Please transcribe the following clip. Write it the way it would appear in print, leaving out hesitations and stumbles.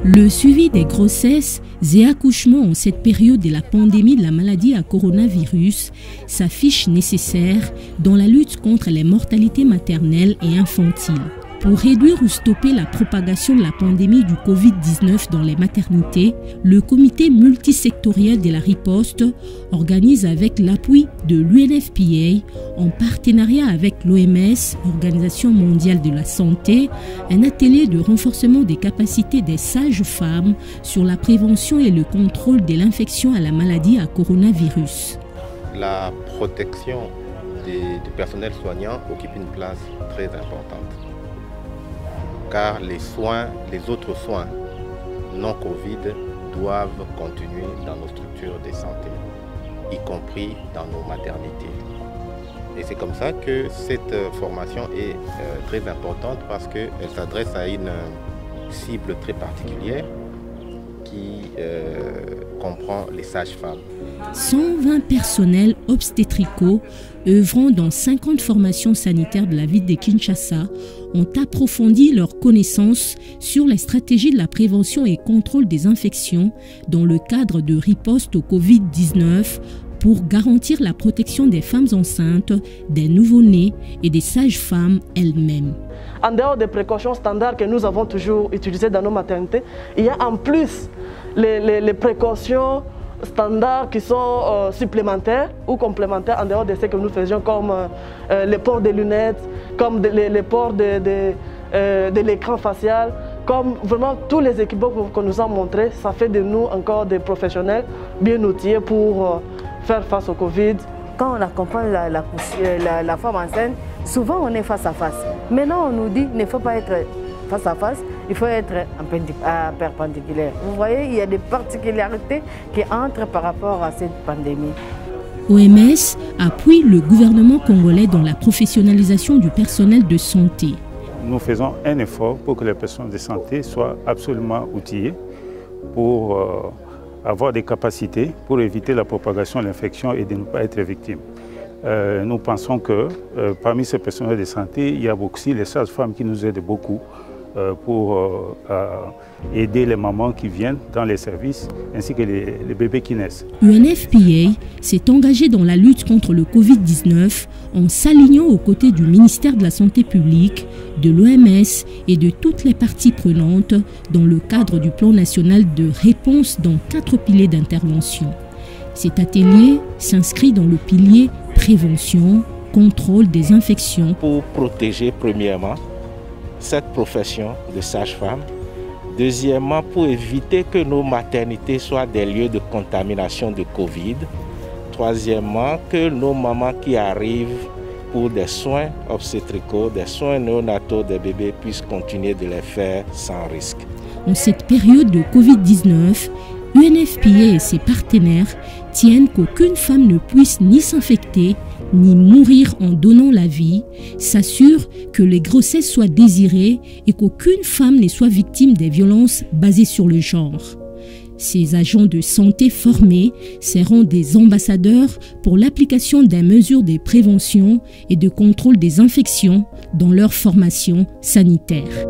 Le suivi des grossesses et accouchements en cette période de la pandémie de la maladie à coronavirus s'affiche nécessaire dans la lutte contre les mortalités maternelles et infantiles. Pour réduire ou stopper la propagation de la pandémie du Covid-19 dans les maternités, le comité multisectoriel de la riposte organise avec l'appui de l'UNFPA, en partenariat avec l'OMS, Organisation mondiale de la santé, un atelier de renforcement des capacités des sages-femmes sur la prévention et le contrôle de l'infection à la maladie à coronavirus. La protection du personnel soignant occupe une place très importante, car les autres soins non Covid doivent continuer dans nos structures de santé, y compris dans nos maternités. Et c'est comme ça que cette formation est très importante, parce qu'elle s'adresse à une cible très particulière qui comprend les sages-femmes. 120 personnels obstétricaux œuvrant dans 50 formations sanitaires de la ville de Kinshasa ont approfondi leurs connaissances sur les stratégies de la prévention et contrôle des infections dans le cadre de riposte au Covid-19 pour garantir la protection des femmes enceintes, des nouveau-nés et des sages-femmes elles-mêmes. En dehors des précautions standards que nous avons toujours utilisées dans nos maternités, il y a en plus les précautions standards qui sont supplémentaires ou complémentaires en dehors de ce que nous faisions, comme le port des lunettes, comme le port de l'écran facial, comme vraiment tous les équipements qu'on nous a montrés. Ça fait de nous encore des professionnels bien outillés pour faire face au Covid. Quand on accompagne la femme enceinte, souvent on est face à face. Maintenant on nous dit qu'il ne faut pas être face à face, il faut être perpendiculaire. Vous voyez, il y a des particularités qui entrent par rapport à cette pandémie. OMS appuie le gouvernement congolais dans la professionnalisation du personnel de santé. Nous faisons un effort pour que les personnels de santé soient absolument outillés pour avoir des capacités pour éviter la propagation de l'infection et de ne pas être victimes. Nous pensons que parmi ces personnels de santé, il y a aussi les sages-femmes qui nous aident beaucoup pour aider les mamans qui viennent dans les services ainsi que les bébés qui naissent. UNFPA s'est engagé dans la lutte contre le Covid-19 en s'alignant aux côtés du ministère de la Santé publique, de l'OMS et de toutes les parties prenantes dans le cadre du plan national de réponse dans 4 piliers d'intervention. Cet atelier s'inscrit dans le pilier prévention, contrôle des infections. Pour protéger premièrement cette profession de sage-femme. Deuxièmement, pour éviter que nos maternités soient des lieux de contamination de Covid. Troisièmement, que nos mamans qui arrivent pour des soins obstétricaux, des soins néonataux des bébés puissent continuer de les faire sans risque. En cette période de Covid-19, UNFPA et ses partenaires tiennent qu'aucune femme ne puisse ni s'infecter, ni mourir en donnant la vie, s'assurent que les grossesses soient désirées et qu'aucune femme ne soit victime des violences basées sur le genre. Ces agents de santé formés seront des ambassadeurs pour l'application des mesures de prévention et de contrôle des infections dans leur formation sanitaire.